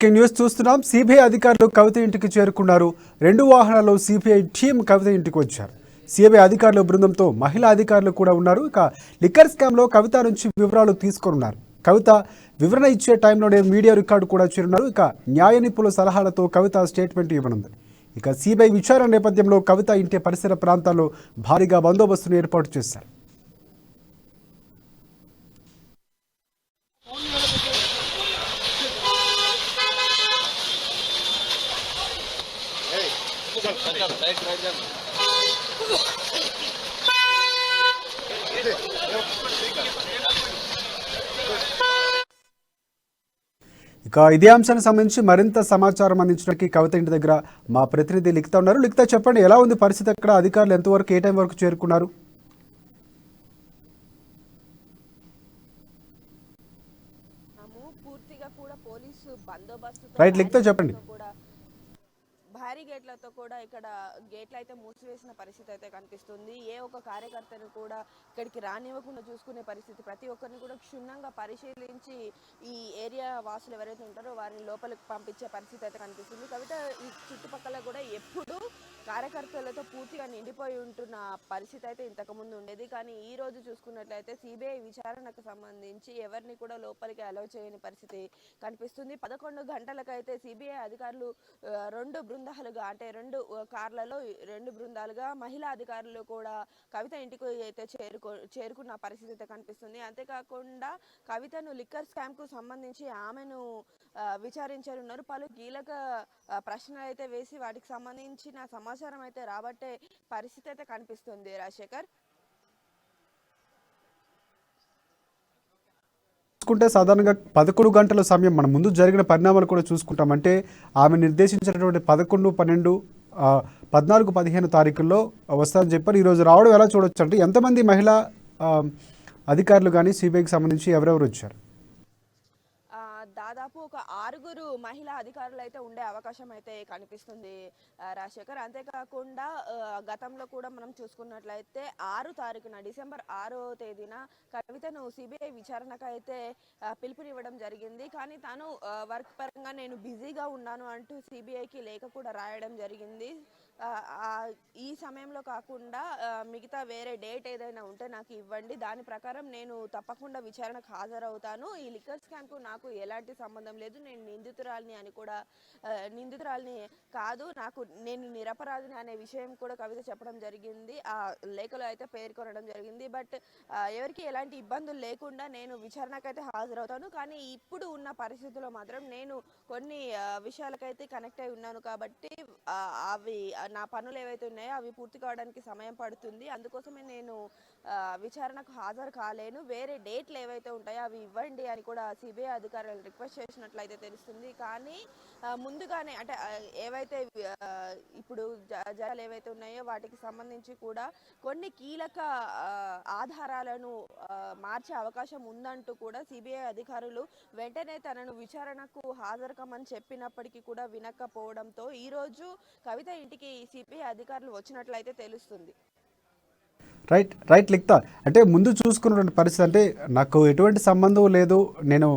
News చూస్తున్నాం. CBI అధికారులు కవిత ఇంటికి చేరుకున్నారు. 2 వాహనాల్లో సిబిఐ టీం కవిత ఇంటికి వచ్చారు. సిబిఐ అధికారుల బృందంతో మహిళా అధికారులు కూడా ఉన్నారు. ఇక లిక్కర్ స్కామ్లో కవిత నుంచి వివరాలు తీసుకున్నారు. కవిత వివరణ ఇచ్చే టైంలోనే మీడియా రికార్డు కూడా చేరున్నారు. ఇక న్యాయ నిపుణుల సలహాలతో కవిత స్టేట్మెంట్ ఇవ్వనుంది. ఇక సిబిఐ విచారణ నేపథ్యంలో కవిత ఇంటి పరిసర ప్రాంతాల్లో భారీగా బందోబస్తును ఏర్పాటు చేశారు. ఇక ఇదే అంశానికి సంబంధించి మరింత సమాచారం అందించడానికి కవిత ఇంటి దగ్గర మా ప్రతినిధి లిఖిత ఉన్నారు. లిఖిత, చెప్పండి, ఎలా ఉంది పరిస్థితి అక్కడ? అధికారులు ఎంతవరకు, ఏ టైం వరకు చేరుకున్నారు? రైట్ లిఖిత, చెప్పండి. భారీ గేట్లతో కూడా ఇక్కడ గేట్లు అయితే మూసివేసిన పరిస్థితి అయితే కనిపిస్తుంది. ఏ ఒక్క కార్యకర్తను కూడా ఇక్కడికి రానివ్వకుండా చూసుకునే పరిస్థితి, ప్రతి ఒక్కరిని కూడా క్షుణ్ణంగా పరిశీలించి ఈ ఏరియా వాసులు ఎవరైతే ఉంటారో వారిని లోపలికి పంపించే పరిస్థితి అయితే కనిపిస్తుంది. కవిత ఈ చుట్టుపక్కల కూడా ఎప్పుడూ కార్యకర్తలతో పూర్తిగా నిండిపోయి ఉంటున్న పరిస్థితి అయితే ఇంతకుముందు ఉండేది. కానీ ఈ రోజు చూసుకున్నట్లయితే సిబిఐ విచారణకు సంబంధించి ఎవరిని కూడా లోపలికి అలౌ చేయని పరిస్థితి కనిపిస్తుంది. 11 గంటలకైతే సిబిఐ అధికారులు 2 బృందాలుగా, అంటే 2 కార్లలో 2 బృందాలుగా మహిళా అధికారులు కూడా కవిత ఇంటికి అయితే చేరుకున్న పరిస్థితి అయితే కనిపిస్తుంది. అంతేకాకుండా కవితను లిక్కర్ స్కామ్ కు సంబంధించి ఆమెను విచారించనున్నారు. పలు కీలక ప్రశ్నలు అయితే వేసి వాటికి సంబంధించిన సమాచారం అయితే రాబట్టే పరిస్థితి అయితే కనిపిస్తుంది. రాజశేఖర్, చూసుకుంటే సాధారణంగా 11 గంటల సమయం, మనం ముందు జరిగిన పరిణామాలు కూడా చూసుకుంటాం. అంటే ఆమె నిర్దేశించినటువంటి 11, 12, 14, 15 తారీఖుల్లో వస్తారని చెప్పారు. ఈరోజు రావడం ఎలా చూడొచ్చు? అంటే ఎంతమంది మహిళా అధికారులు కానీ సిబిఐకి సంబంధించి ఎవరెవరు వచ్చారు? దాదాపు ఒక 6 మహిళా అధికారులు అయితే ఉండే అవకాశం అయితే కనిపిస్తుంది రాజశేఖర్. అంతేకాకుండా గతంలో కూడా మనం చూసుకున్నట్లయితే 6 తారీఖున, డిసెంబర్ 6వ తేదీన కవితను సిబిఐ విచారణకు అయితే పిలుపునివ్వడం జరిగింది. కానీ తాను వర్క్ పరంగా నేను బిజీగా ఉన్నాను అంటూ సిబిఐకి లేఖ కూడా రాయడం జరిగింది. ఈ సమయంలో కాకుండా మిగతా వేరే డేట్ ఏదైనా ఉంటే నాకు ఇవ్వండి, దాని ప్రకారం నేను తప్పకుండా విచారణకు హాజరవుతాను. ఈ లిక్కర్ స్కామ్కు నాకు ఎలాంటి సంబంధం లేదు, నేను నిందితురాలిని అని కూడా, నిందితురాలిని కాదు, నేను నిరపరాధిని అనే విషయం కూడా కవిత చెప్పడం జరిగింది. ఆ లేఖలో అయితే పేర్కొనడం జరిగింది. బట్ ఎవరికి ఎలాంటి ఇబ్బందులు లేకుండా నేను విచారణకైతే హాజరవుతాను. కానీ ఇప్పుడు ఉన్న పరిస్థితుల్లో మాత్రం నేను కొన్ని విషయాలకైతే కనెక్ట్ అయి ఉన్నాను కాబట్టి అవి నా పనులు ఏవైతే ఉన్నాయో అవి పూర్తి కావడానికి సమయం పడుతుంది. అందుకోసమే నేను విచారణకు హాజరు కాలేను. వేరే డేట్లు ఏవైతే ఉంటాయో అవి ఇవ్వండి అని కూడా సిబిఐ అధికారులు రిక్వెస్ట్ చేసినట్లయితే తెలుస్తుంది. కానీ ముందుగానే, అంటే ఏవైతే ఇప్పుడు జరాలు ఏవైతే ఉన్నాయో వాటికి సంబంధించి కూడా కొన్ని కీలక ఆధారాలను మార్చే అవకాశం ఉందంటూ కూడా సిబిఐ అధికారులు వెంటనే తనను విచారణకు హాజరు కమ్మని చెప్పినప్పటికీ కూడా వినకపోవడంతో ఈరోజు కవిత ఇంటికి సిబిఐ అధికారులు వచ్చినట్లయితే తెలుస్తుంది. రైట్ లిఖిత, అంటే ముందు చూసుకున్నటువంటి పరిస్థితి, అంటే నాకు ఎటువంటి సంబంధం లేదు, నేను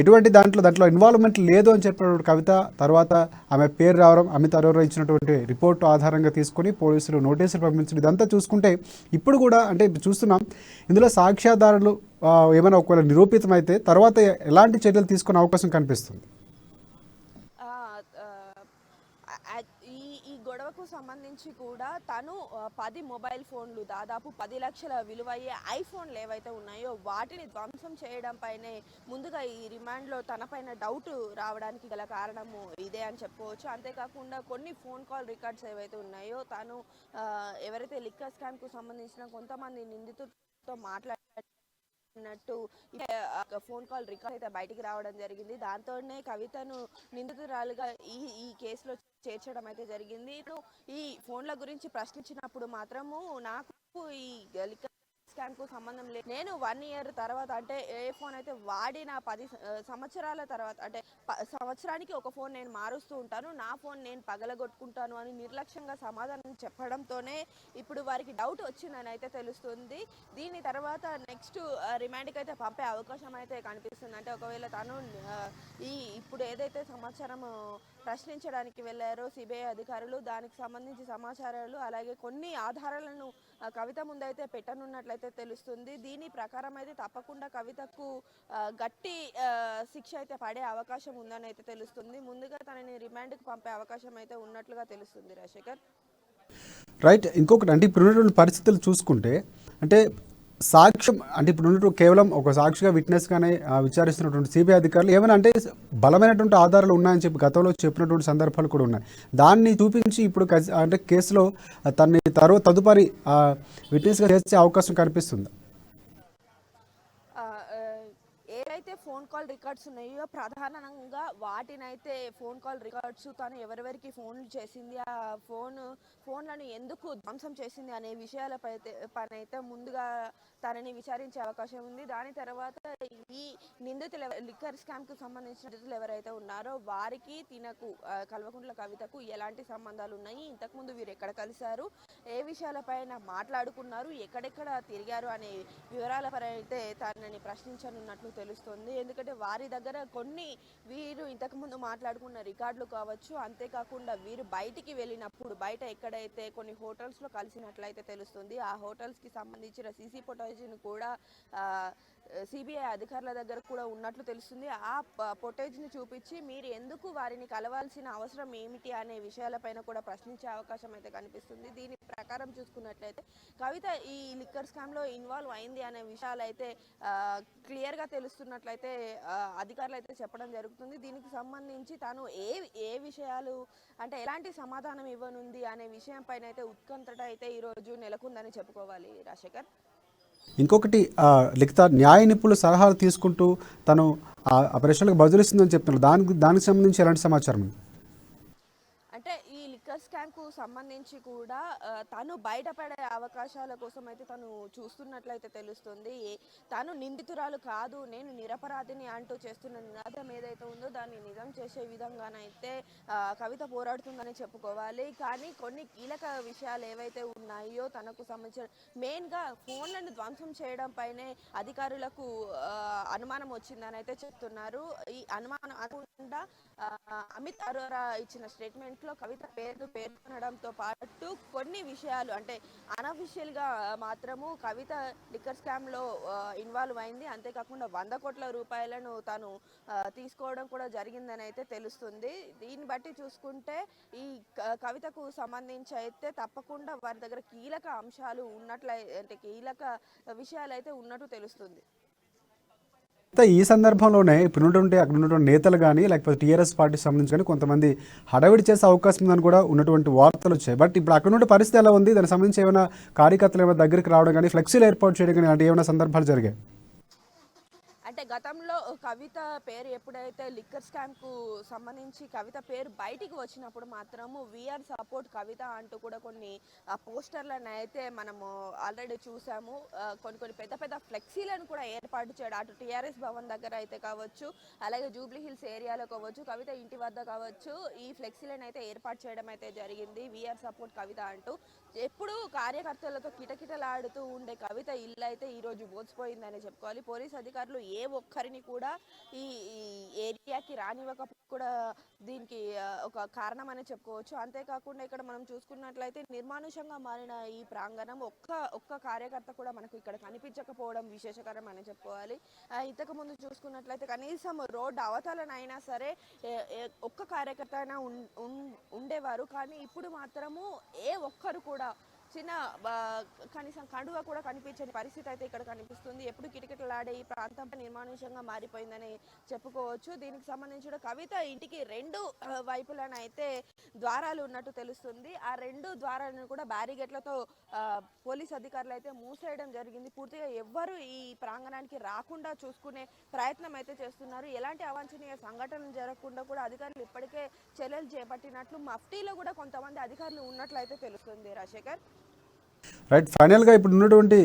ఎటువంటి దాంట్లో ఇన్వాల్వ్మెంట్ లేదు అని చెప్పినటువంటి కవిత తర్వాత ఆమె పేరు రావడం, అమిత్ అరోరా ఇచ్చినటువంటి రిపోర్టు ఆధారంగా తీసుకొని పోలీసులు నోటీసులు పంపించడం, ఇదంతా చూసుకుంటే ఇప్పుడు కూడా అంటే చూస్తున్నాం ఇందులో సాక్ష్యాధారాలు ఏమైనా ఒకవేళ నిరూపితమైతే తర్వాత ఎలాంటి చర్యలు తీసుకునే అవకాశం కనిపిస్తుంది? ఈ గొడవకు సంబంధించి కూడా తను 10 మొబైల్ ఫోన్లు, దాదాపు 10 లక్షల విలువయ్యే ఐఫోన్లు ఏవైతే ఉన్నాయో వాటిని ధ్వంసం చేయడం పైనే ముందుగా ఈ రిమాండ్లో తనపైన డౌట్ రావడానికి గల కారణము ఇదే అని చెప్పుకోవచ్చు. అంతేకాకుండా కొన్ని ఫోన్ కాల్ రికార్డ్స్ ఏవైతే ఉన్నాయో తను ఎవరైతే లిక్కర్ స్కామ్కు సంబంధించిన కొంతమంది నిందితులతో మాట్లాడినట్టు ఫోన్ కాల్ రికార్డ్ అయితే బయటికి రావడం జరిగింది. దాంతోనే కవితను నిందితురాలుగా ఈ కేసులో చేర్చడం అయితే జరిగింది. ఇప్పుడు ఈ ఫోన్ల గురించి ప్రశ్నించినప్పుడు మాత్రము నాకు ఈ లిక్కర్ స్కామ్ కు సంబంధం లేదు. నేను 1 ఇయర్ తర్వాత అంటే ఏ ఫోన్ అయితే వాడిన 10 సంవత్సరాల తర్వాత అంటే సంవత్సరానికి ఒక ఫోన్ నేను మారుస్తూ ఉంటాను, నా ఫోన్ నేను పగలగొట్టుకుంటాను అని నిర్లక్ష్యంగా సమాధానం చెప్పడంతోనే ఇప్పుడు వారికి డౌట్ వచ్చిందని అయితే తెలుస్తుంది. దీని తర్వాత నెక్స్ట్ రిమాండ్కి అయితే పంపే అవకాశం అయితే కనిపిస్తుంది. అంటే ఒకవేళ తను ఇప్పుడు ఏదైతే సమాచారం ప్రశ్నించడానికి వెళ్ళారో సిబిఐ అధికారులు, దానికి సంబంధించి సమాచారాలు అలాగే కొన్ని ఆధారాలను కవిత ముందైతే పెట్టనున్నట్లయితే తెలుస్తుంది. దీని ప్రకారం అయితే తప్పకుండా కవితకు గట్టి శిక్ష అయితే పడే అవకాశం ఉందని అయితే తెలుస్తుంది. ముందుగా తనని రిమాండ్కి పంపే అవకాశం అయితే ఉన్నట్లుగా తెలుస్తుంది. రాజశేఖర్, రైట్. ఇంకొకటి అంటే ఇప్పుడు ఉన్నటువంటి పరిస్థితులు చూసుకుంటే అంటే సాక్ష్యం అంటే ఇప్పుడు ఉన్నటువంటి కేవలం ఒక సాక్షిగా విట్నెస్గానే విచారిస్తున్నటువంటి సిబిఐ అధికారులు ఏమైనా అంటే బలమైనటువంటి ఆధారాలు ఉన్నాయని చెప్పి గతంలో చెప్పినటువంటి సందర్భాలు కూడా ఉన్నాయి. దాన్ని చూపించి ఇప్పుడు అంటే కేసులో తనని తదుపరి విట్నెస్గా చేర్చే అవకాశం కనిపిస్తుంది. ఏవైతే ఫోన్ కాల్ రికార్డ్స్ ఉన్నాయో ప్రధానంగా వాటినైతే ఫోన్ కాల్ రికార్డ్స్ తను ఎవరెవరికి ఫోన్లు చేసింది, ఆ ఫోన్లను ఎందుకు ధ్వంసం చేసింది అనే విషయాలపై అయితే ముందుగా తనని విచారించే అవకాశం ఉంది. దాని తర్వాత ఈ నిందితులు లిక్కర్ స్కామ్ కు సంబంధించిన నిందితులు ఎవరైతే ఉన్నారో వారికి తినకు కల్వకుంట్ల కవితకు ఎలాంటి సంబంధాలు ఉన్నాయి, ఇంతకుముందు వీరు ఎక్కడ కలిశారు, ఏ విషయాలపైన మాట్లాడుకున్నారు, ఎక్కడెక్కడ తిరిగారు అనే వివరాలపై అయితే తనని ప్రశ్నించనున్నట్లు తెలుస్తుంది. ఎందుకంటే వారి దగ్గర కొన్ని వీరు ఇంతకుముందు మాట్లాడుకున్న రికార్డులు కావచ్చు, అంతేకాకుండా వీరు బయటికి వెళ్ళినప్పుడు బయట ఎక్కడైతే కొన్ని హోటల్స్లో కలిసినట్లయితే తెలుస్తుంది. ఆ హోటల్స్కి సంబంధించిన సీసీ ఫుటేజ్ను కూడా సిబిఐ అధికారుల దగ్గర కూడా ఉన్నట్లు తెలుస్తుంది. ఆ ఫుటేజ్ని చూపించి మీరు ఎందుకు వారిని కలవాల్సిన అవసరం ఏమిటి అనే విషయాలపైన కూడా ప్రశ్నించే అవకాశం అయితే కనిపిస్తుంది. దీని ప్రకారం చూసుకున్నట్లయితే కవిత ఈ లిక్కర్ స్కామ్లో ఇన్వాల్వ్ అయింది అనే విషయాలు అయితే క్లియర్గా తెలుస్తున్నట్లయితే అధికారులు అయితే చెప్పడం జరుగుతుంది. దీనికి సంబంధించి తాను ఏ విషయాలు అంటే ఎలాంటి సమాధానం ఇవ్వనుంది అనే విషయం పైన అయితే ఉత్కంఠత అయితే ఈరోజు నెలకొందని చెప్పుకోవాలి. రాజశేఖర్, ఇంకొకటి లిఖిత న్యాయ నిపుణులు సలహాలు తీసుకుంటూ తను ఆ ప్రశ్నలకు బదులిస్తుందని చెప్తున్నారు. దానికి సంబంధించి ఎలాంటి సమాచారం? అంటే ఈ లిక్కర్ స్కామ్ కు సంబంధించి కూడా తను బయటపడే అవకాశాల కోసం అయితే తను చూస్తున్నట్లయితే తెలుస్తుంది. తను నిందితురాలు కాదు, నేను నిరపరాధిని అంటూ చేస్తున్న నినాదం ఏదైతే ఉందో దాన్ని నిజం చేసే విధంగానైతే కవిత పోరాడుతుందని చెప్పుకోవాలి. కానీ కొన్ని కీలక విషయాలు ఏవైతే ఉన్నాయో తనకు సంబంధించిన మెయిన్గా ఫోన్లను ధ్వంసం చేయడం పైనే అధికారులకు అనుమానం వచ్చిందని అయితే చెప్తున్నారు. ఈ అనుమానం అనుకుండా అమిత్ అరోరా ఇచ్చిన స్టేట్మెంట్ లో కవిత పేరు పేర్కొనడంతో పాటు కొన్ని విషయాలు అంటే అనఫిషియల్ గా మాత్రము కవిత లిక్కర్ స్కామ్ లో ఇన్వాల్వ్ అయింది, అంతేకాకుండా 100 కోట్ల రూపాయలను తాను తీసుకోవడం కూడా జరిగిందని అయితే తెలుస్తుంది. దీన్ని బట్టి చూసుకుంటే ఈ కవితకు సంబంధించి అయితే తప్పకుండా వారి దగ్గర కీలక అంశాలు అంటే కీలక విషయాలు అయితే ఉన్నట్టు తెలుస్తుంది. ఈ సందర్భంలోనే ఇప్పుడు అక్కడ ఉన్నటువంటి నేతలు కానీ లేకపోతే టీఆర్ఎస్ పార్టీకి సంబంధించి కానీ కొంతమంది హడావిడి చేసే అవకాశం ఉందని కూడా ఉన్నటువంటి వార్తలు వచ్చాయి. బట్ ఇప్పుడు అక్కడ నుండి పరిస్థితి ఎలా ఉంది? దానికి సంబంధించి ఏమైనా కార్యకర్తలు ఏమైనా దగ్గరికి రావడం కానీ ఫ్లెక్సీలు ఏర్పాటు చేయడం కానీ అంటే ఏమైనా సందర్భాలు జరిగాయి? అంటే గతంలో కవిత పేరు ఎప్పుడైతే లిక్కర్ స్కామ్ కు సంబంధించి కవిత పేరు బయటికి వచ్చినప్పుడు మాత్రము వీఆర్ సపోర్ట్ కవిత అంటూ కూడా కొన్ని పోస్టర్లను అయితే మనము ఆల్రెడీ చూసాము. కొన్ని పెద్ద పెద్ద ఫ్లెక్సీలను కూడా ఏర్పాటు చేయడం అటు టీఆర్ఎస్ భవన్ దగ్గర అయితే కావచ్చు, అలాగే జూబ్లీ హిల్స్ ఏరియాలో కావచ్చు, కవిత ఇంటి వద్ద కావచ్చు, ఈ ఫ్లెక్సీలను అయితే ఏర్పాటు చేయడం అయితే జరిగింది. వీఆర్ సపోర్ట్ కవిత అంటూ ఎప్పుడు కార్యకర్తలతో కిటకిటలాడుతూ ఉండే కవిత ఇల్లు అయితే ఈరోజు బోసిపోయిందని చెప్పుకోవాలి. పోలీస్ అధికారులు ఏ ఒక్కరిని కూడా ఈ ఏరియాకి రానివ్వకపోతే కూడా దీనికి ఒక కారణం అని చెప్పుకోవచ్చు. అంతేకాకుండా ఇక్కడ మనం చూసుకున్నట్లయితే నిర్మానుషంగా మారిన ఈ ప్రాంగణం ఒక్క కార్యకర్త కూడా మనకు ఇక్కడ కనిపించకపోవడం విశేషకరం అని చెప్పుకోవాలి. ఇంతకు ముందు చూసుకున్నట్లయితే కనీసం రోడ్డు అవతలనైనా సరే ఒక్క కార్యకర్త అయినా ఉండేవారు, కానీ ఇప్పుడు మాత్రము ఏ ఒక్కరు కూడా చిన్న కనీసం కండువ కూడా కనిపించని పరిస్థితి అయితే ఇక్కడ కనిపిస్తుంది. ఎప్పుడు కిటకిటలాడే ఈ ప్రాంతంపై నిర్మానుషంగా మారిపోయిందని చెప్పుకోవచ్చు. దీనికి సంబంధించిన కవిత ఇంటికి 2 వైపులనైతే ద్వారాలు ఉన్నట్టు తెలుస్తుంది. ఆ 2 ద్వారాలను కూడా బ్యారిగేట్లతో పోలీస్ అధికారులు అయితే మూసేయడం జరిగింది. పూర్తిగా ఎవ్వరు ఈ ప్రాంగణానికి రాకుండా చూసుకునే ప్రయత్నం అయితే చేస్తున్నారు. ఎలాంటి అవాంఛనీయ సంఘటనలు జరగకుండా కూడా అధికారులు ఇప్పటికే చర్యలు చేపట్టినట్లు మఫ్టీలో కూడా కొంతమంది అధికారులు ఉన్నట్లయితే తెలుస్తుంది. రాజశేఖర్, రైట్, ఫైనల్గా ఇప్పుడు ఉన్నటువంటి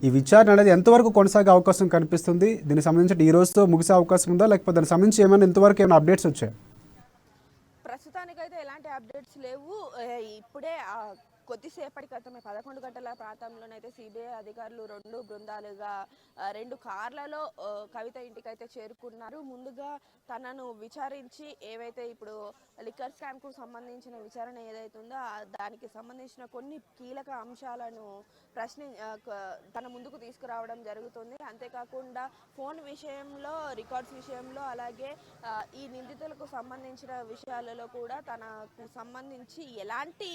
ఈ విచారణ అనేది ఎంతవరకు కొనసాగే అవకాశం కనిపిస్తుంది? దీనికి సంబంధించి ఈ రోజుతో ముగిసే అవకాశం ఉందా, లేకపోతే దానికి సంబంధించి ఎంతవరకు ఏమైనా అప్డేట్స్ వచ్చాయి? ప్రస్తుతానికైతే ఎలాంటి అప్డేట్స్ లేవు. ఇప్పుడే కొద్దిసేపటి క్రితమే 11 గంటల ప్రాంతంలోనైతే సిబిఐ అధికారులు 2 బృందాలుగా 2 కార్లలో కవిత ఇంటికైతే చేరుకున్నారు. ముందుగా తనను విచారించి ఏవైతే ఇప్పుడు లిక్కర్ స్కామ్కు సంబంధించిన విచారణ ఏదైతే ఉందో దానికి సంబంధించిన కొన్ని కీలక అంశాలను తన ముందుకు తీసుకురావడం జరుగుతుంది. అంతేకాకుండా ఫోన్ విషయంలో, రికార్డ్స్ విషయంలో, అలాగే ఈ నిందితులకు సంబంధించిన విషయాలలో కూడా తనకు సంబంధించి ఎలాంటి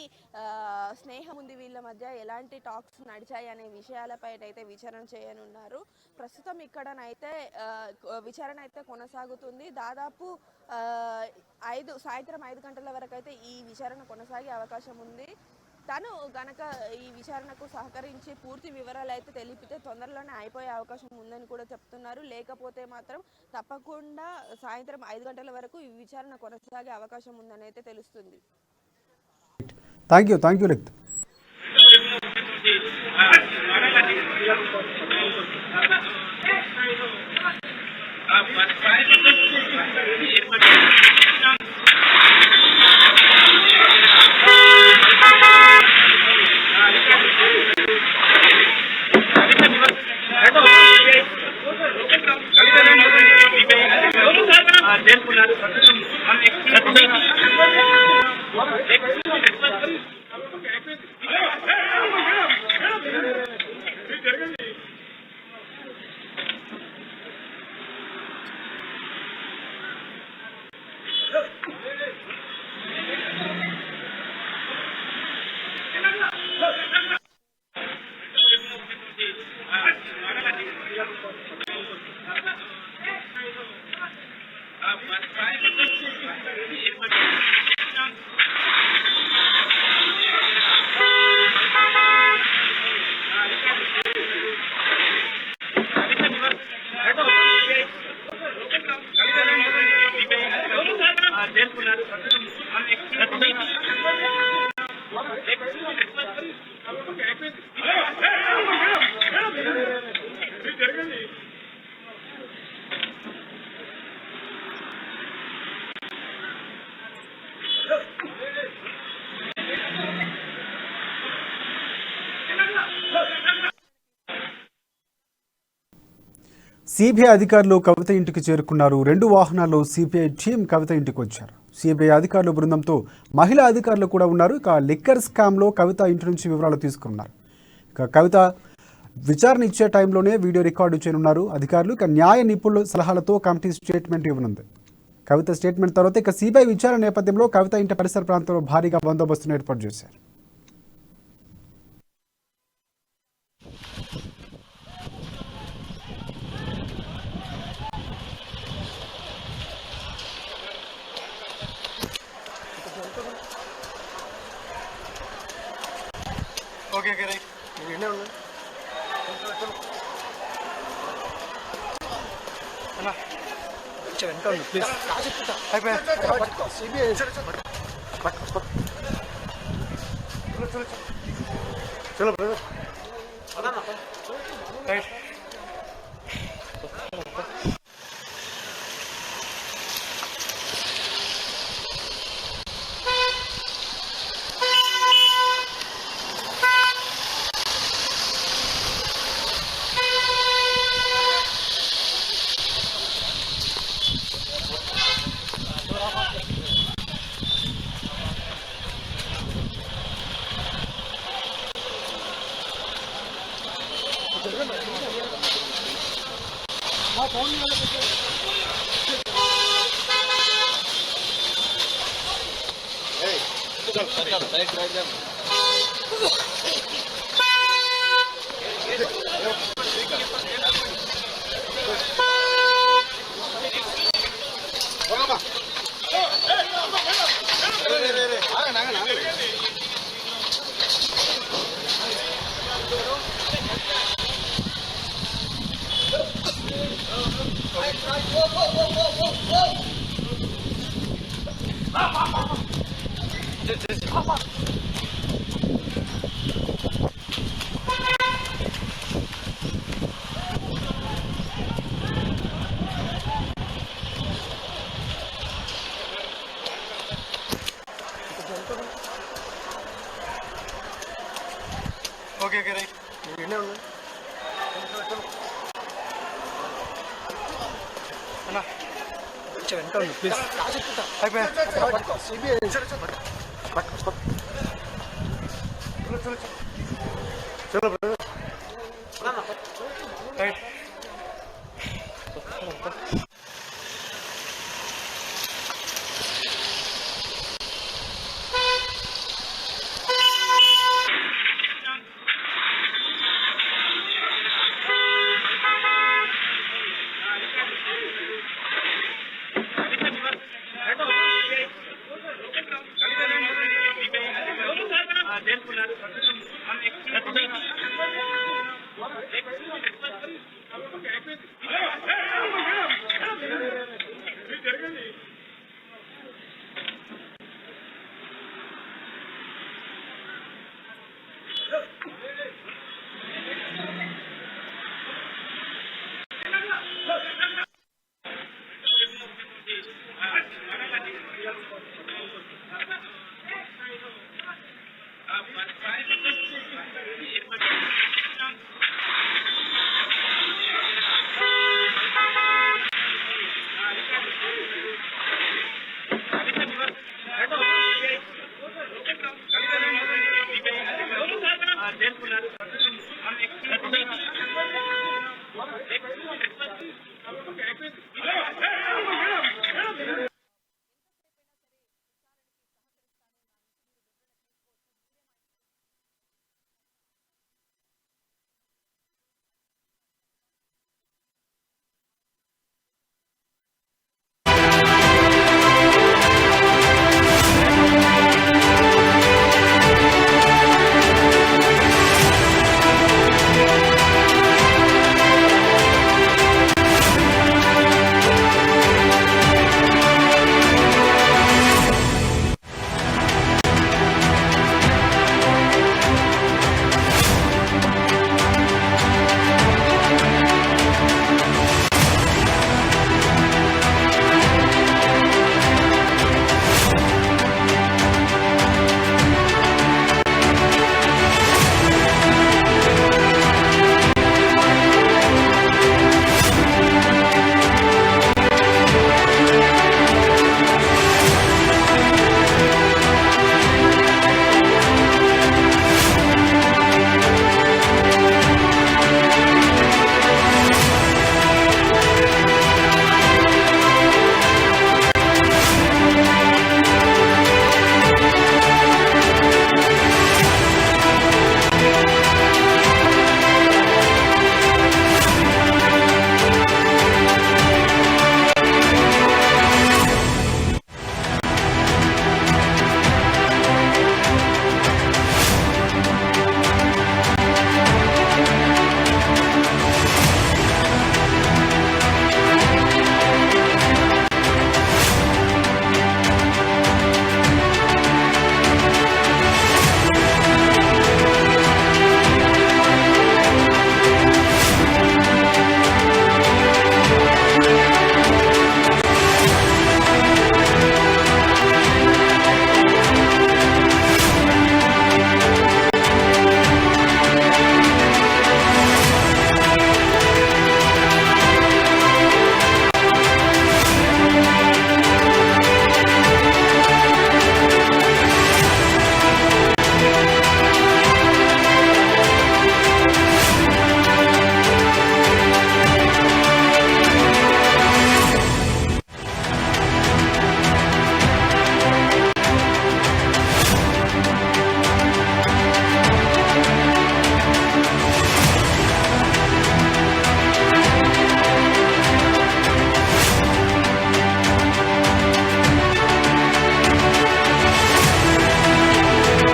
స్నేహం ఉంది, వీళ్ళ మధ్య ఎలాంటి టాక్స్ నడిచాయి అనే విషయాలపై అయితే విచారణ చేయనున్నారు. ప్రస్తుతం ఇక్కడనైతే విచారణ అయితే కొనసాగుతుంది. దాదాపు సాయంత్రం 5 గంటల వరకు అయితే ఈ విచారణ కొనసాగే అవకాశం ఉంది. తను గనక ఈ విచారణకు సహకరించి పూర్తి వివరాలు అయితే తెలిపితే తొందరలోనే అయిపోయే అవకాశం ఉందని కూడా చెప్తున్నారు. లేకపోతే మాత్రం తప్పకుండా సాయంత్రం 5 గంటల వరకు ఈ విచారణ కొనసాగే అవకాశం ఉందని అయితే తెలుస్తుంది. Thank you Likhith. సిబిఐ అధికారులు కవిత ఇంటికి చేరుకున్నారు. 2 వాహనాల్లో సిబిఐ టీం కవిత ఇంటికి వచ్చారు. సిబిఐ అధికారుల బృందంతో మహిళా అధికారులు కూడా ఉన్నారు. ఇక లిక్కర్ స్కామ్లో కవిత ఇంటి నుంచి వివరాలు తీసుకున్నారు. ఇక కవిత విచారణ ఇచ్చే టైంలోనే వీడియో రికార్డు చేయనున్నారు అధికారులు. ఇక న్యాయ నిపుణుల సలహాలతో కమిటీ స్టేట్మెంట్ ఇవ్వనుంది. కవిత స్టేట్మెంట్ తర్వాత ఇక సిబిఐ విచారణ నేపథ్యంలో కవిత ఇంటి పరిసర ప్రాంతంలో భారీగా బందోబస్తును ఏర్పాటు చేశారు. ఓకే రైట్ వినే ఉన్నా అన్నా కొంచెం వెనక ఉండు ప్లీజ్. అయిపోయింది సిబిఐ చలో brother right. Okay okay right నువ్వు ఎన్నే ఉన్నావు అన్నా కొంచెం వెనక ఉండు ప్లీజ్ అయిపోయా సిబిఐ చలో బ్రదర్ రైట్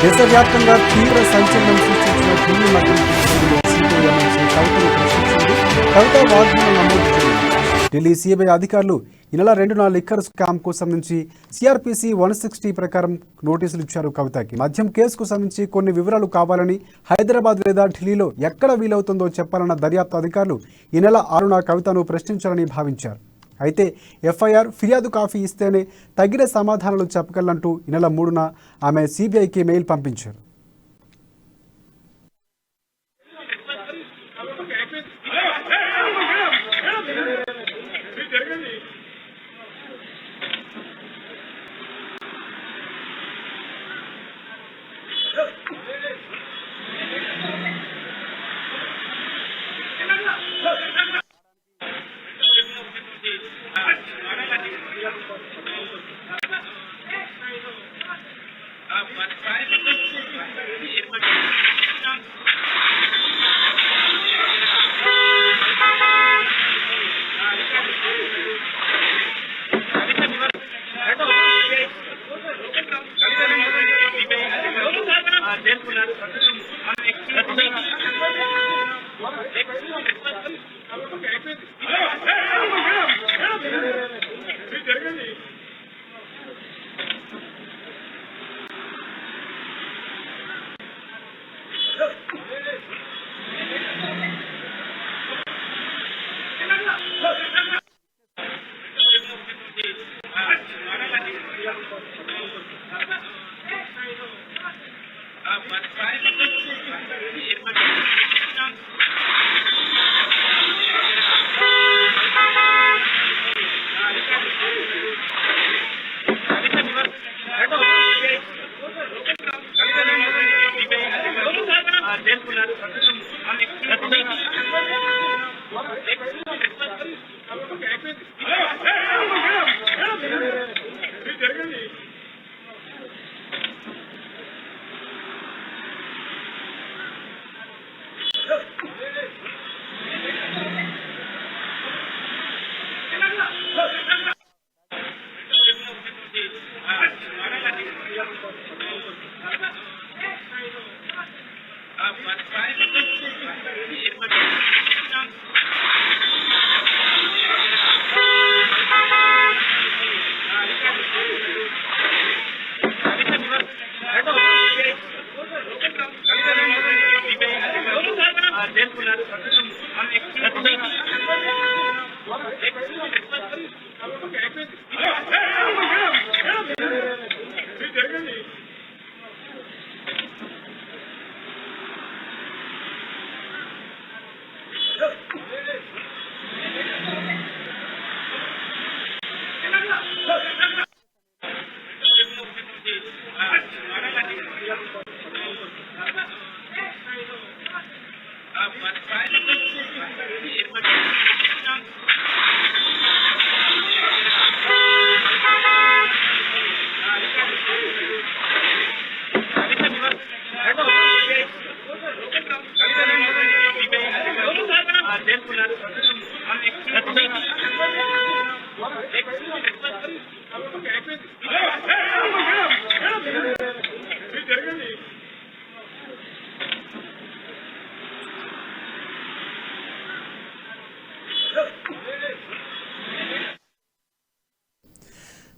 దేశవ్యాప్తంగా తీవ్ర సంచలనం సృష్టించిన ఢిల్లీ మద్యం సిబిఐ ఎమ్మెల్సీ కవితను ప్రశ్నించింది. కవిత వాగ్మూలం నమోదు చేసింది. ఢిల్లీ సిబిఐ అధికారులు ఈ నెల 2 లిక్కర్ స్కామ్ కు సంబంధించి సిఆర్పిసి 160 ప్రకారం నోటీసులు ఇచ్చారు కవితకి. మద్యం కేసుకు సంబంధించి కొన్ని వివరాలు కావాలని హైదరాబాద్ లేదా ఢిల్లీలో ఎక్కడ వీలవుతుందో చెప్పాలన్న దర్యాప్తు అధికారులు ఈ నెల 6న కవితను ప్రశ్నించాలని భావించారు. అయితే ఎఫ్ఐఆర్ ఫిర్యాదు కాపీ ఇస్తేనే తగిన సమాధానాలు చెప్పగలంటూ ఈ నెల 3న ఆమె సిబిఐకి మెయిల్ పంపించారు.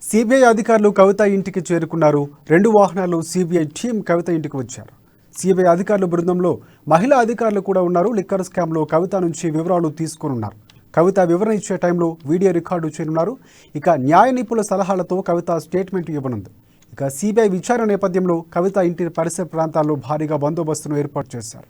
సిబిఐ అధికారులు కవిత ఇంటికి చేరుకున్నారు. 2 వాహనాలు సిబిఐ టీం కవిత ఇంటికి వచ్చారు. సిబిఐ అధికారుల బృందంలో మహిళా అధికారులు కూడా ఉన్నారు. లిక్కర్ స్కామ్లో కవిత నుంచి వివరాలు తీసుకున్నారు. కవిత వివరణ ఇచ్చే టైంలో వీడియో రికార్డు చేయనున్నారు. ఇక న్యాయ నిపుణుల సలహాలతో కవిత స్టేట్మెంట్ ఇవ్వనుంది. ఇక సిబిఐ విచారణ నేపథ్యంలో కవిత ఇంటి పరిసర ప్రాంతాల్లో భారీగా బందోబస్తును ఏర్పాటు చేశారు.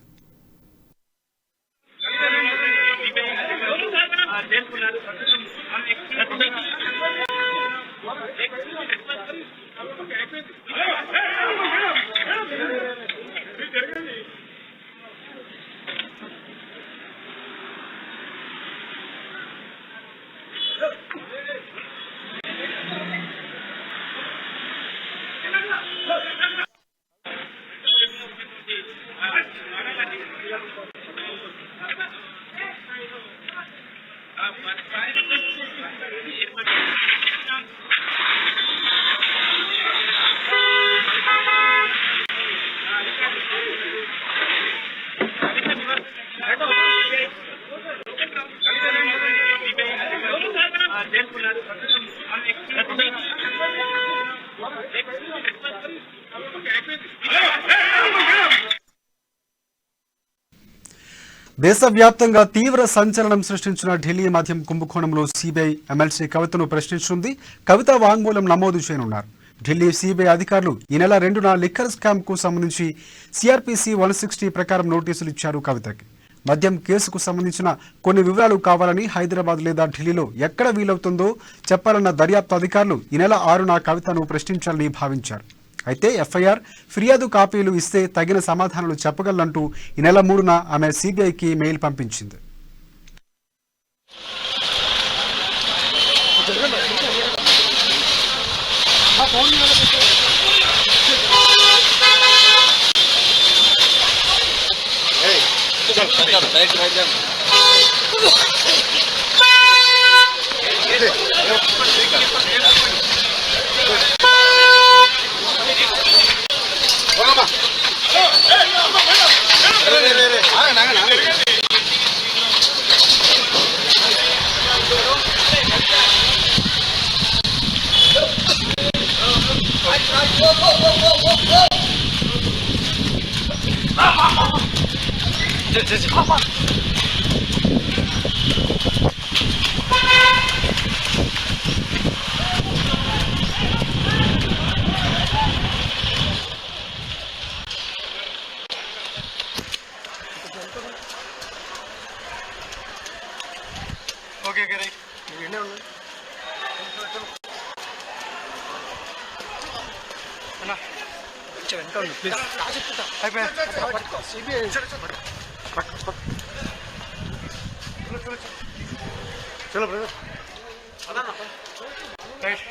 దేశవ్యాప్తంగా తీవ్ర సంచలనం సృష్టించిన ఢిల్లీ మద్యం కుంభకోణంలో సిబిఐ ఎమ్మెల్సీ కవితను ప్రశ్నించనుంది. కవిత వాంగ్మూలం నమోదు చేయనున్నారు. ఢిల్లీ సిబిఐ అధికారులు ఈ నెల 2న లిక్కర్ స్కామ్ కు సంబంధించి సిఆర్పిసి 160 ప్రకారం నోటీసులు ఇచ్చారు. కవితకి మద్యం కేసుకు సంబంధించిన కొన్ని వివరాలు కావాలని హైదరాబాద్ లేదా ఢిల్లీలో ఎక్కడ వీలవుతుందో చెప్పాలన్న దర్యాప్తు అధికారులు ఈ నెల 6న కవితను ప్రశ్నించాలని భావించారు. అయితే ఎఫ్ఐఆర్ ఫిర్యాదు కాపీలు ఇస్తే తగిన సమాధానాలు చెప్పగలంటూ ఈ నెల 3న ఆమె సిబిఐకి మెయిల్ పంపించింది. ఓకే ఓకే రైట్ నువ్వు ఎన్నే ఉన్నావు అన్నా కొంచెం వెనక ఉండు ప్లీజ్ అయిపోయా సిబిఐ చలో బ్రదర్ రైట్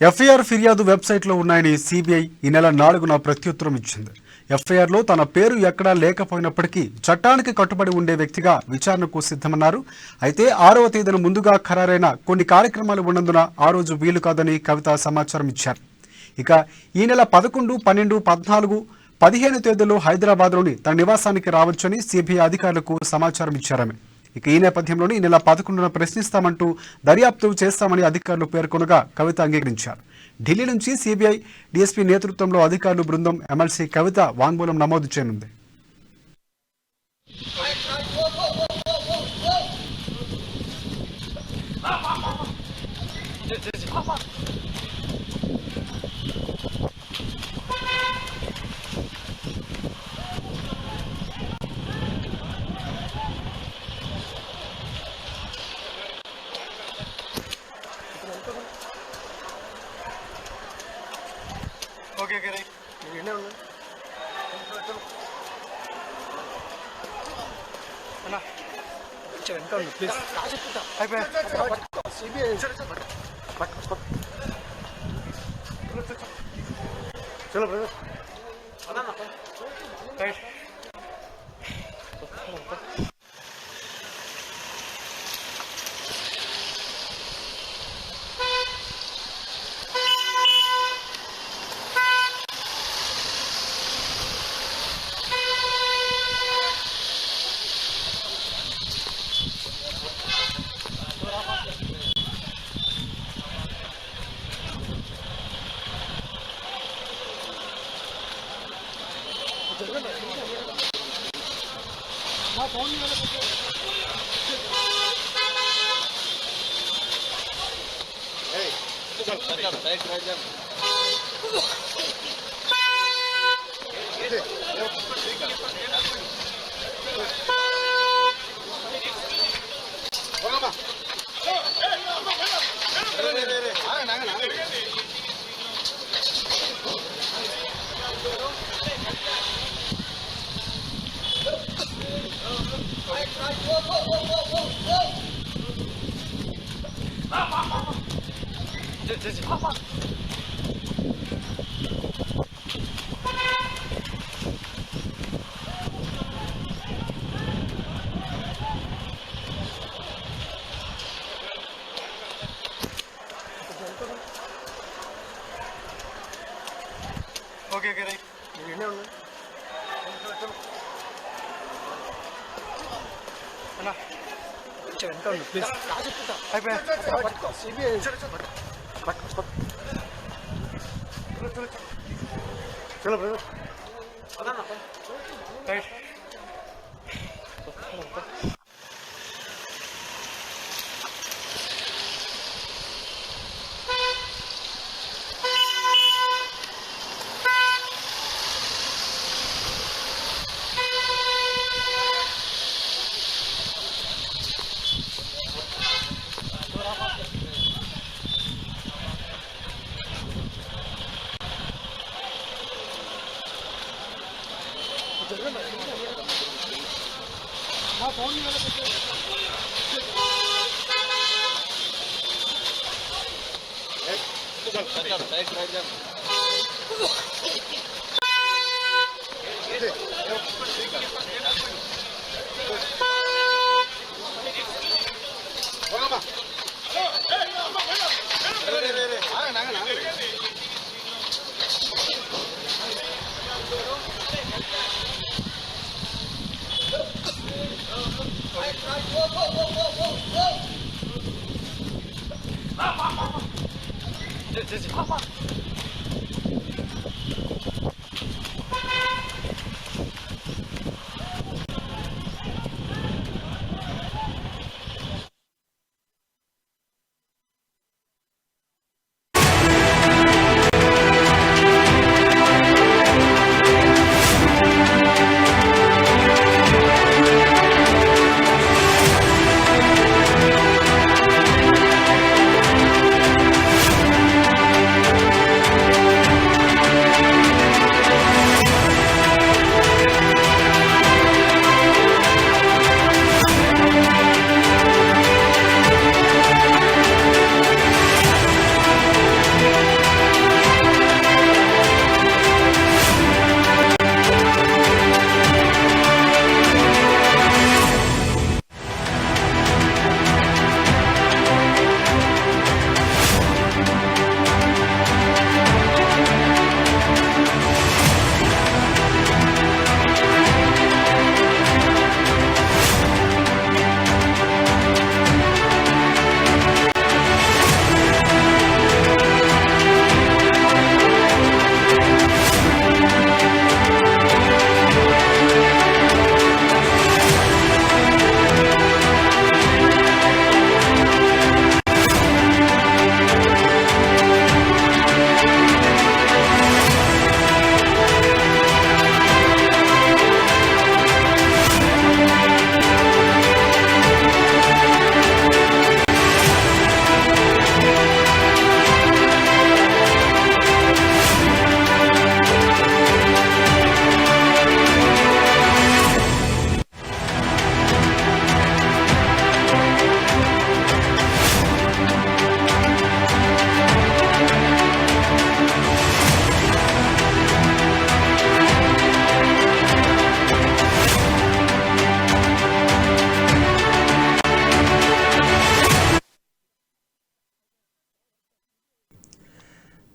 ఎఫ్ఐఆర్ ఫిర్యాదు వెబ్సైట్లో ఉన్నాయని సిబిఐ ఈ నెల 4న ప్రత్యుత్తరం ఇచ్చింది. ఎఫ్ఐఆర్లో తన పేరు ఎక్కడా లేకపోయినప్పటికీ చట్టానికి కట్టుబడి ఉండే వ్యక్తిగా విచారణకు సిద్ధమన్నారు. అయితే 6వ తేదీన ముందుగా ఖరారైన కొన్ని కార్యక్రమాలు ఉన్నందున ఆ రోజు వీలు కాదని కవిత సమాచారం ఇచ్చారు. ఇక ఈ నెల 11, 12, 14, 15 తేదీల్లో హైదరాబాద్లోని తన నివాసానికి రావచ్చని సిబిఐ అధికారులకు సమాచారం ఇచ్చారామె. ఇక ఈ నేపథ్యంలోనే ఈ నెల 11న ప్రశ్నిస్తామంటూ దర్యాప్తు చేస్తామని అధికారులు పేర్కొనగా కవిత అంగీకరించారు. ఢిల్లీ నుంచి సిబిఐ డీఎస్పీ నేతృత్వంలో అధికారులు బృందం ఎమ్మెల్సీ కవిత వాంగ్మూలం నమోదు చేయనుంది. ఓకే ఓకే రైట్ నువ్వు ఎన్నే ఉన్నావు అన్నా కొంచెం వెనక ఉండు ప్లీజ్ అయిపోయా సిబిఐ చలో brother right okay okay right నువ్వు ఎన్నే ఉన్నావు అన్నా కొంచెం వెనక ఉండు ప్లీజ్ అయిపోయా సిబిఐ చలో బ్రదర్ రైట్ నా ఫోన్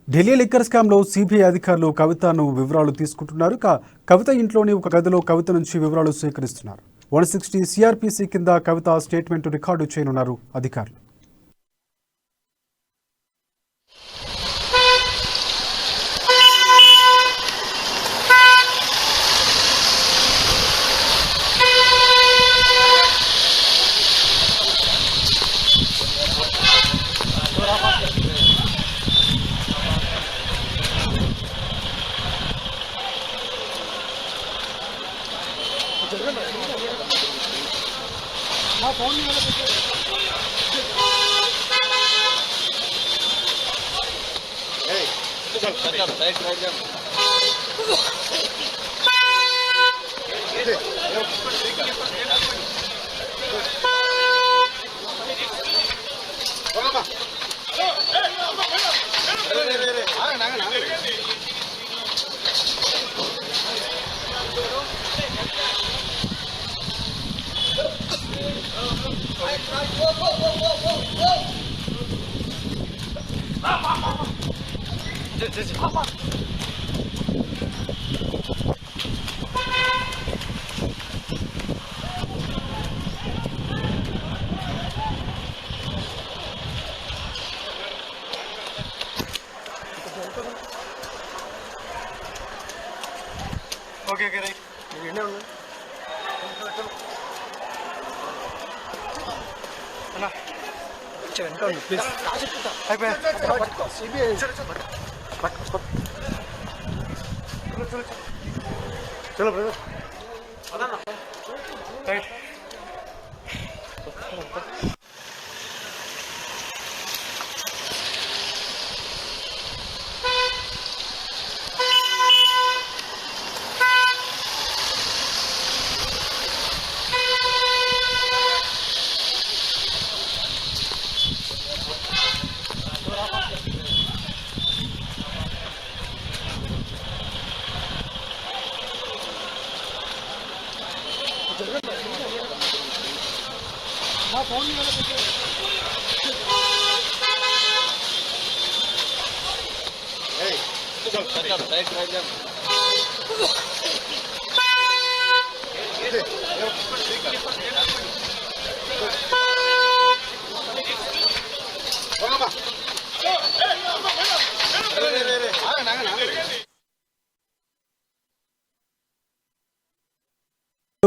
ఢిల్లీ లిక్కర్ స్కామ్లో సిబిఐ అధికారులు కవితను వివరాలు తీసుకుంటున్నారు. కవిత ఇంట్లోని ఒక గదిలో కవిత నుంచి వివరాలు సేకరిస్తున్నారు. 160 సిఆర్పిసి కింద కవిత స్టేట్మెంట్ రికార్డు చేయనున్నారు అధికారులు. నా ఫోన్ ఓకే ఓకే రైట్ నువ్వు ఎన్నే ఉన్నా అన్నా వెనక ఉండు ప్లీజ్ అయిపోయా సిబిఐ చలో బ్రదర్ రైట్ మా ఫోన్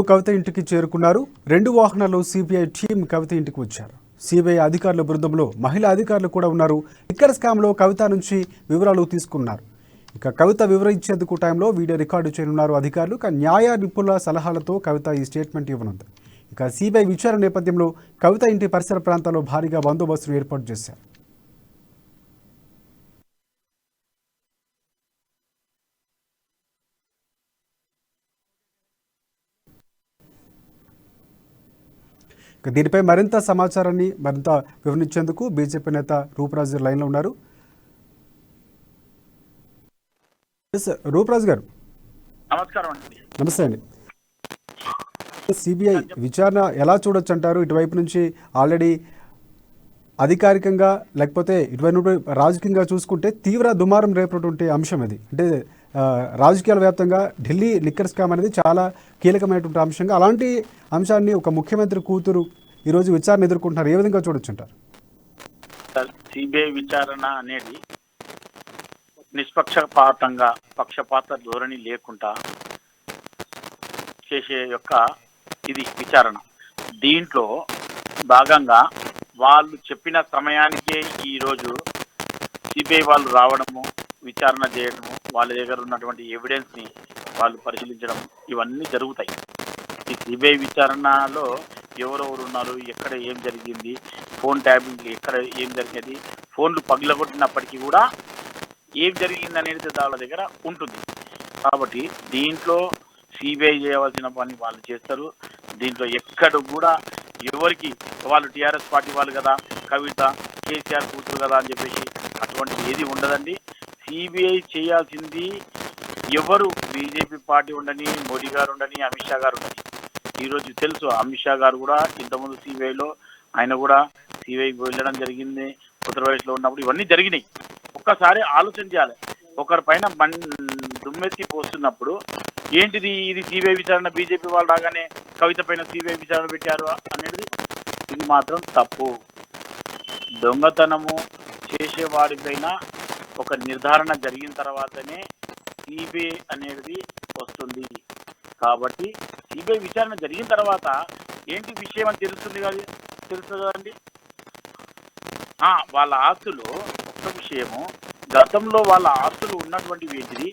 కవిత ఇంటికి చేరుకున్నారు. 2 వాహనాల్లో సిబిఐ టీం కవిత ఇంటికి వచ్చారు. సిబిఐ అధికారుల బృందంలో మహిళా అధికారులు కూడా ఉన్నారు. లిక్కర్ స్కామ్లో కవిత నుంచి వివరాలు తీసుకున్నారు. ఇక కవిత వివరించేందుకు టైంలో వీడియో రికార్డు చేయనున్నారు అధికారులు. న్యాయ నిపుణుల సలహాలతో కవిత ఈ స్టేట్మెంట్ ఇవ్వనుంది. ఇక సిబిఐ విచారణ నేపథ్యంలో కవిత ఇంటి పరిసర ప్రాంతాల్లో భారీగా బందోబస్తును ఏర్పాటు చేశారు. దీనిపై మరింత సమాచారాన్ని మరింత వివరించేందుకు బీజేపీ నేత రూపరాజు లైన్లో ఉన్నారు. రూపరాజు గారు నమస్కారం అండి. నమస్తే అండి. సిబిఐ విచారణ ఎలా చూడొచ్చు అంటారు? ఇటువైపు నుంచి ఆల్రెడీ అధికారికంగా లేకపోతే ఇటువైపు రాజకీయంగా చూసుకుంటే తీవ్ర దుమారం రేపటువంటి అంశం ఇది. అంటే రాజకీయాల వ్యాప్తంగా ఢిల్లీ లిక్కర్ స్కామ్ అనేది చాలా కీలకమైనటువంటి అంశంగా అలాంటి అంశాన్ని ఒక ముఖ్యమంత్రి కూతురు ఈరోజు విచారణ ఎదుర్కొంటున్నారు. ఏ విధంగా చూడొచ్చు అంటారు? సిబిఐ విచారణ అనేది నిష్పక్షపాతంగా పక్షపాత ధోరణి లేకుండా చేసే యొక్క ఇది విచారణ. దీంట్లో భాగంగా వాళ్ళు చెప్పిన సమయానికే ఈరోజు సిబిఐ వాళ్ళు రావడము, విచారణ చేయడము, వాళ్ళ దగ్గర ఉన్నటువంటి ఎవిడెన్స్ని వాళ్ళు పరిశీలించడం ఇవన్నీ జరుగుతాయి. ఈ సిబిఐ విచారణలో ఎవరెవరు ఉన్నారు, ఎక్కడ ఏం జరిగింది, ఫోన్ ట్యాపింగ్ ఎక్కడ ఏం జరిగేది, ఫోన్లు పగిలగొట్టినప్పటికీ కూడా ఏం జరిగింది అనేది వాళ్ళ దగ్గర ఉంటుంది. కాబట్టి దీంట్లో సిబిఐ చేయవలసిన పని వాళ్ళు చేస్తారు. దీంట్లో ఎక్కడ కూడా ఎవరికి వాళ్ళు టీఆర్ఎస్ పార్టీ వాళ్ళు కదా, కవిత కేసీఆర్ కూతురు కదా అని చెప్పేసి అటువంటి ఏది ఉండదండి. సిబిఐ చేయాల్సింది ఎవరు బీజేపీ పార్టీ ఉండని, మోడీ గారు ఉండని, అమిత్ షా గారు ఉండని. ఈరోజు తెలుసు అమిత్ షా గారు కూడా ఇంతకుముందు సిబిఐలో ఆయన కూడా సిబిఐకి వెళ్ళడం జరిగింది. ఉత్తరప్రదేశ్లో ఉన్నప్పుడు ఇవన్నీ జరిగినాయి. ఒక్కసారి ఆలోచన చేయాలి. ఒకరి పైన దుమ్మెత్తి పోస్తున్నప్పుడు ఏంటిది ఇది సిబిఐ విచారణ, బీజేపీ వాళ్ళు రాగానే కవిత పైన సిబిఐ విచారణ పెట్టారు అనేది ఇది మాత్రం తప్పు. దొంగతనము చేసేవాడిపైన ఒక నిర్ధారణ జరిగిన తర్వాతనే సిబిఐ అనేది వస్తుంది. కాబట్టి సిబిఐ విచారణ జరిగిన తర్వాత ఏంటి విషయం అని తెలుస్తుంది కదండి. వాళ్ళ ఆస్తులు ఒక్క విషయము, గతంలో వాళ్ళ ఆస్తులు ఉన్నటువంటి ఏంటిది,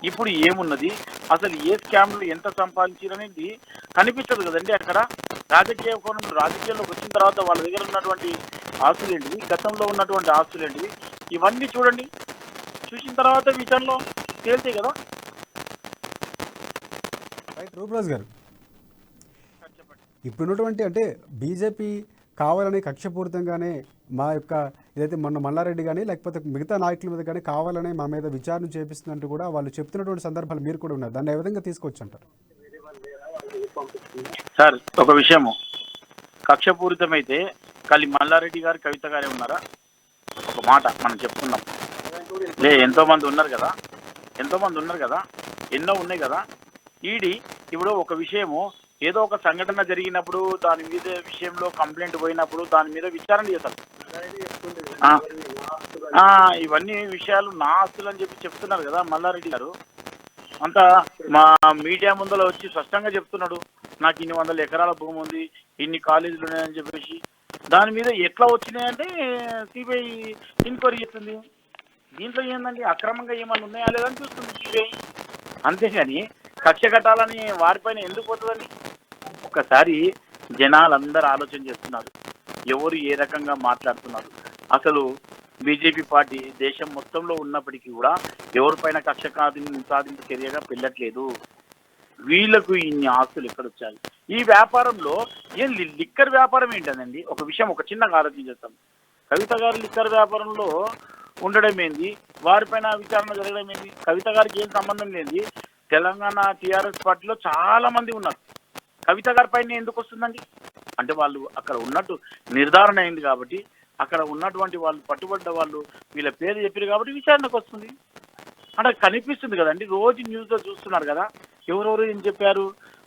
ఇప్పుడు ఏమున్నది, అసలు ఏ స్కామ్లు ఎంత సంపాదించారనేది కనిపించదు కదండి. అక్కడ రాజకీయంలోకి వచ్చిన తర్వాత వాళ్ళ దగ్గర ఉన్నటువంటి ఆస్తులు ఏంటివి, గతంలో ఉన్నటువంటి ఆస్తులు ఏంటివి, ఇవన్నీ చూడండి. చూసిన తర్వాత విచారణలో తేల్తాయి కదా. రూపరాజు గారు, ఇప్పుడున్నటువంటి అంటే బీజేపీ కావాలని కక్షపూరితంగానే మా యొక్క ఏదైతే మొన్న మల్లారెడ్డి కానీ లేకపోతే మిగతా నాయకుల మీద కానీ కావాలనే మా మీద విచారణ చేపిస్తున్నట్టు కూడా వాళ్ళు చెప్తున్నటువంటి సందర్భాలు మీరు కూడా ఉన్నారు. దాన్ని ఏ విధంగా తీసుకొచ్చి అంటారు? సార్ ఒక విషయము, కక్షపూరితమైతే ఖాళీ మల్లారెడ్డి గారు కవిత గారే ఉన్నారా? ఒక మాట మనం చెప్పుకున్నాం. ఎంతో మంది ఉన్నారు కదా, ఎన్నో ఉన్నాయి కదా. ఈడీ ఇప్పుడు ఒక విషయము ఏదో ఒక సంఘటన జరిగినప్పుడు దాని మీద విషయంలో కంప్లైంట్ పోయినప్పుడు దాని మీద విచారణ చేస్తారు. ఇవన్నీ విషయాలు నా ఆస్తులు అని చెప్తున్నారు కదా మల్లారెడ్డి గారు. అంతా మా మీడియా ముందర వచ్చి స్పష్టంగా చెప్తున్నాడు, నాకు ఇన్ని 100 ఎకరాల భూమి ఉంది, ఇన్ని కాలేజీలు ఉన్నాయని చెప్పేసి. దాని మీద ఎట్లా వచ్చినాయంటే సిబిఐ ఎంక్వైరీ చేస్తుంది. దీంట్లో ఏంటంటే అక్రమంగా ఏమన్నా ఉన్నాయా లేదని చూస్తుంది సిబిఐ. అంతేగాని కక్ష కట్టాలని వారిపైన ఎందుకు పోతుందండి? ఒక్కసారి జనాలందరూ ఆలోచన చేస్తున్నారు, ఎవరు ఏ రకంగా మాట్లాడుతున్నారు. అసలు బీజేపీ పార్టీ దేశం మొత్తంలో ఉన్నప్పటికీ కూడా ఎవరిపైన కక్ష సాధింపు చర్యగా వెళ్ళట్లేదు. వీళ్లకు ఇన్ని ఆస్తులు ఎక్కడొచ్చాయి? ఈ వ్యాపారంలో ఏం లిక్కర్ వ్యాపారం ఏంటండి? ఒక విషయం ఒక చిన్నగా ఆలోచన చేస్తాం. కవిత గారు లిక్కర్ వ్యాపారంలో ఉండడం ఏంది, వారిపైన విచారణ జరగడం ఏంది? కవిత గారికి ఏం సంబంధం లేని తెలంగాణ టీఆర్ఎస్ పార్టీలో చాలా మంది ఉన్నారు. కవిత గారి పైన ఎందుకు వస్తుందండి? అంటే వాళ్ళు అక్కడ ఉన్నట్టు నిర్ధారణ అయింది కాబట్టి, అక్కడ ఉన్నటువంటి వాళ్ళు పట్టుబడ్డ వాళ్ళు వీళ్ళ పేరు చెప్పారు కాబట్టి విచారణకు వస్తుంది. అంటే కనిపిస్తుంది కదండి, రోజు న్యూస్లో చూస్తున్నారు కదా, ఎవరెవరు ఏం చెప్పారు,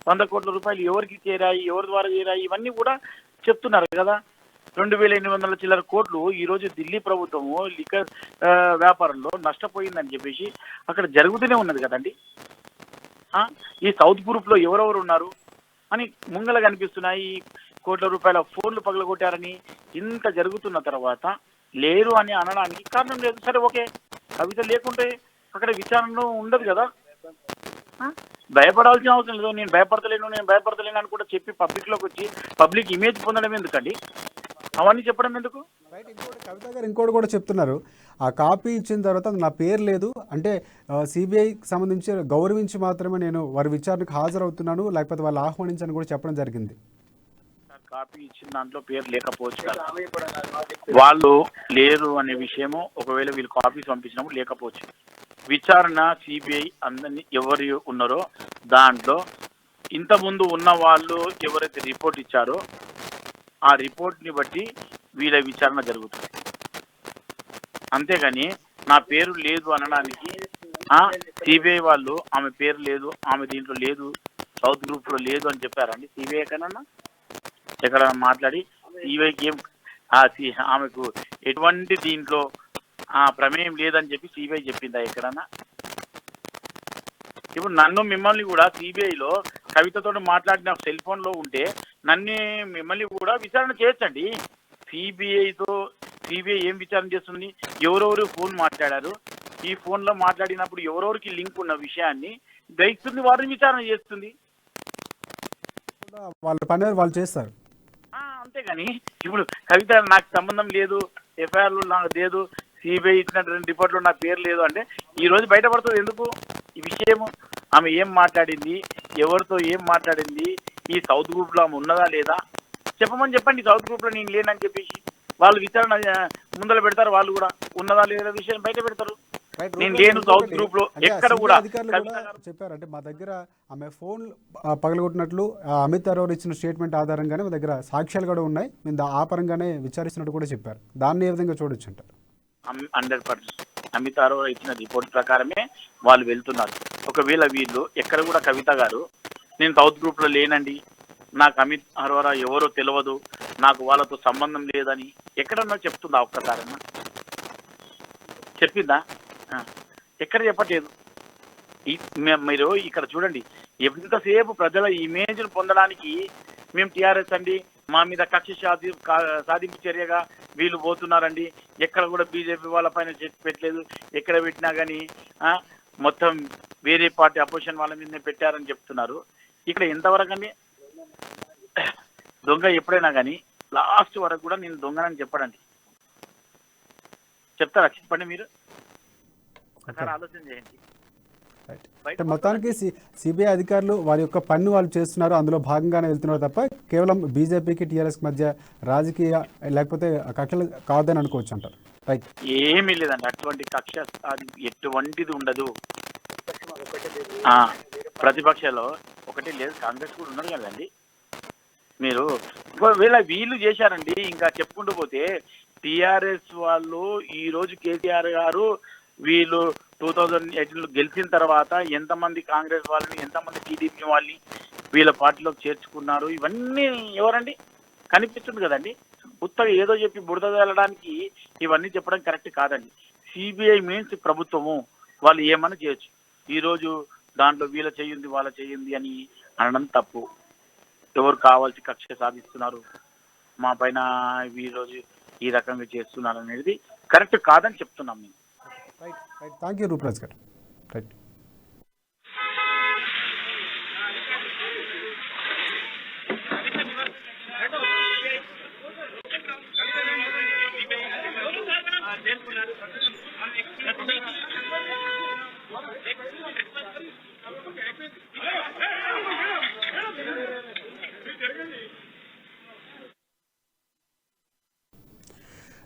100 కోట్ల రూపాయలు ఎవరికి చేరాయి, ఎవరి ద్వారా చేరాయి, ఇవన్నీ కూడా చెప్తున్నారు కదా. 2800 చిల్లర కోట్లు ఈరోజు ఢిల్లీ ప్రభుత్వము లిక్కర్ వ్యాపారంలో నష్టపోయిందని చెప్పేసి అక్కడ జరుగుతూనే ఉన్నది కదండి. ఈ సౌత్ గ్రూప్లో ఎవరెవరు ఉన్నారు అని ముంగల కనిపిస్తున్నాయి. కోట్ల రూపాయల ఫోన్లు పగలగొట్టారని ఇంత జరుగుతున్న తర్వాత లేరు అని అనడానికి కారణం లేదు. సరే ఓకే, కవిత లేకుంటే అక్కడ విచారణ ఉండదు కదా. భయపడాల్సిన అవసరం లేదు. నేను భయపడతలేను అని కూడా చెప్పి పబ్లిక్లోకి వచ్చి పబ్లిక్ ఇమేజ్ పొందడం ఎందుకండి? అవన్నీ చెప్పడం ఎందుకు? రైట్. కవిత గారు ఇంకోటి కూడా చెప్తున్నారు, ఆ కాపీ ఇచ్చిన తర్వాత నా పేరు లేదు అంటే సిబిఐకి సంబంధించి గౌరవించి మాత్రమే నేను వారి విచారణకు హాజరవుతున్నాను, లేకపోతే వాళ్ళు ఆహ్వానించని కూడా చెప్పడం జరిగింది. కాపీ ఇచ్చిన దాంట్లో పేరు లేకపోవచ్చు కదా, వాళ్ళు లేరు అనే విషయము ఒకవేళ వీళ్ళు కాపీస్ పంపించినప్పుడు లేకపోవచ్చు. విచారణ సిబిఐ అందరినీ ఎవరు ఉన్నారో దాంట్లో ఇంతకుముందు ఉన్న వాళ్ళు ఎవరైతే రిపోర్ట్ ఇచ్చారో ఆ రిపోర్ట్ని బట్టి వీళ్ళ విచారణ జరుగుతుంది. అంతేగాని నా పేరు లేదు అనడానికి సిబిఐ వాళ్ళు ఆమె పేరు లేదు, ఆమె దీంట్లో లేదు, సౌత్ గ్రూప్లో లేదు అని చెప్పారండి సిబిఐ కన్నా? ఎక్కడ మాట్లాడి సిబిఐకి ఏం ఆమెకు ఎటువంటి దీంట్లో ప్రమేయం లేదని చెప్పి సిబిఐ చెప్పిందా ఎక్కడన్నా? ఇప్పుడు నన్ను మిమ్మల్ని కూడా సిబిఐలో కవితతో మాట్లాడిన సెల్ ఫోన్లో ఉంటే మిమ్మల్ని కూడా విచారణ చేయొచ్చండి. సిబిఐ ఏం విచారణ చేస్తుంది? ఎవరెవరు ఫోన్ మాట్లాడారు, ఈ ఫోన్లో మాట్లాడినప్పుడు ఎవరెవరికి లింక్ ఉన్న విషయాన్ని గ్రహిస్తుంది, వారిని విచారణ చేస్తుంది. వాళ్ళ పని వాళ్ళు చేస్తారు. అంతేగాని ఇప్పుడు కవిత నాకు సంబంధం లేదు, ఎఫ్ఐఆర్లో నాకు లేదు, సిబిఐ ఇచ్చినటువంటి రిపోర్ట్లో నా పేరు లేదు అంటే ఈ రోజు బయటపడుతుంది ఎందుకు ఈ విషయము? ఆమె ఏం మాట్లాడింది, ఎవరితో ఏం మాట్లాడింది, ఈ సౌత్ గ్రూప్లో ఆమె ఉన్నదా లేదా చెప్పండి. సౌత్ గ్రూప్లో నేను లేనని చెప్పేసి వాళ్ళు విచారణ ముందర పెడతారు. వాళ్ళు కూడా ఉన్నదా లేదా విషయం బయట పెడతారు. నేను లేను సౌత్ గ్రూప్ లో ఎక్కడ కూడా. చెప్పారంటే మా దగ్గర ఆమె ఫోన్ పగలగొట్టినట్లు అమిత్ అరోర్ ఇచ్చిన స్టేట్మెంట్ ఆధారంగానే మా దగ్గర సాక్ష్యాలు కూడా ఉన్నాయి, మేము ఆ పరంగానే విచారిస్తున్నట్టు కూడా చెప్పారు. దాన్ని ఏ విధంగా చూడొచ్చు అంటారు? 100% అమిత్ అరోరా ఇచ్చిన రిపోర్ట్ ప్రకారమే వాళ్ళు వెళ్తున్నారు. ఒకవేళ వీళ్ళు ఎక్కడ కూడా కవిత గారు నేను సౌత్ గ్రూప్ లో లేనండి, నాకు అమిత్ అరోరా ఎవరో తెలియదు, నాకు వాళ్ళతో సంబంధం లేదని ఎక్కడన్నా చెప్తుందా? ఒక్కసారన్నా చెప్పిందా? ఎక్కడ చెప్పట్లేదు. మీరు ఇక్కడ చూడండి, ఎంతసేపు ప్రజల ఇమేజ్ను పొందడానికి మేము టీఆర్ఎస్ అండి, మా మీద కక్ష సాధింపు చర్యగా వీళ్ళు పోతున్నారండి, ఎక్కడ కూడా బీజేపీ వాళ్ళ పైన పెట్టలేదు, ఎక్కడ పెట్టినా కానీ మొత్తం వేరే పార్టీ అపోజిషన్ వాళ్ళ మీదనే పెట్టారని చెప్తున్నారు. ఇక్కడ ఎంతవరకు అండి దొంగ? ఎప్పుడైనా కానీ లాస్ట్ వరకు కూడా నేను దొంగనని చెప్పడండి. చెప్తారా? చెప్పండి మీరు, ఆలోచన చేయండి. మొత్తానికి సిబిఐ అధికారులు వారి యొక్క పన్ను వాళ్ళు చేస్తున్నారు, అందులో భాగంగానే వెళ్తున్నారు తప్ప కేవలం బీజేపీకి టీఆర్ఎస్ మధ్య రాజకీయ లేకపోతే కక్షలు కాదని అనుకోవచ్చు అంటారు. రైట్. ఏమీ లేదండి, అటువంటి కక్ష ఎటువంటిది ఉండదు. ప్రతిపక్షంలో ఒకటి లేదు, కాంగ్రెస్ కూడా ఉన్నారు కదండి. మీరు వీళ్ళు చేశారండి. ఇంకా చెప్పుకుంటూ పోతే టీఆర్ఎస్ వాళ్ళు ఈరోజు కేసీఆర్ గారు వీళ్ళు 2018లో గెలిచిన తర్వాత ఎంతమంది కాంగ్రెస్ వాళ్ళని, ఎంతమంది టీడీపీ వాళ్ళని వీళ్ళ పార్టీలోకి చేర్చుకున్నారు, ఇవన్నీ ఎవరండి? కనిపిస్తుంది కదండి. ఉత్తగా ఏదో చెప్పి బురద వెళ్ళడానికి ఇవన్నీ చెప్పడం కరెక్ట్ కాదండి. సిబిఐ మీన్స్ ప్రభుత్వము, వాళ్ళు ఏమన్నా చేయొచ్చు. ఈరోజు దాంట్లో వీళ్ళ చేయింది వాళ్ళ చేయింది అని అనడం తప్పు. ఎవరు కావాల్సి కక్ష సాధిస్తున్నారు, మా పైన ఈరోజు ఈ రకంగా చేస్తున్నారు అనేది కరెక్ట్ కాదని చెప్తున్నాం మేము. రైట్. థ్యాంక్ యూ రూపరాజ్ గారు. రైట్.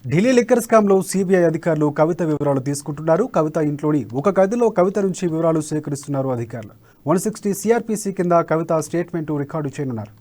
ఢిల్లీ లిక్కర్ స్కామ్లో సిబిఐ అధికారులు కవిత వివరాలు తీసుకుంటున్నారు. కవిత ఇంట్లోని ఒక గదిలో కవిత నుంచి వివరాలు సేకరిస్తున్నారు అధికారులు. 160 సిఆర్పిసి కింద కవిత స్టేట్మెంటు రికార్డు చేయనున్నారు.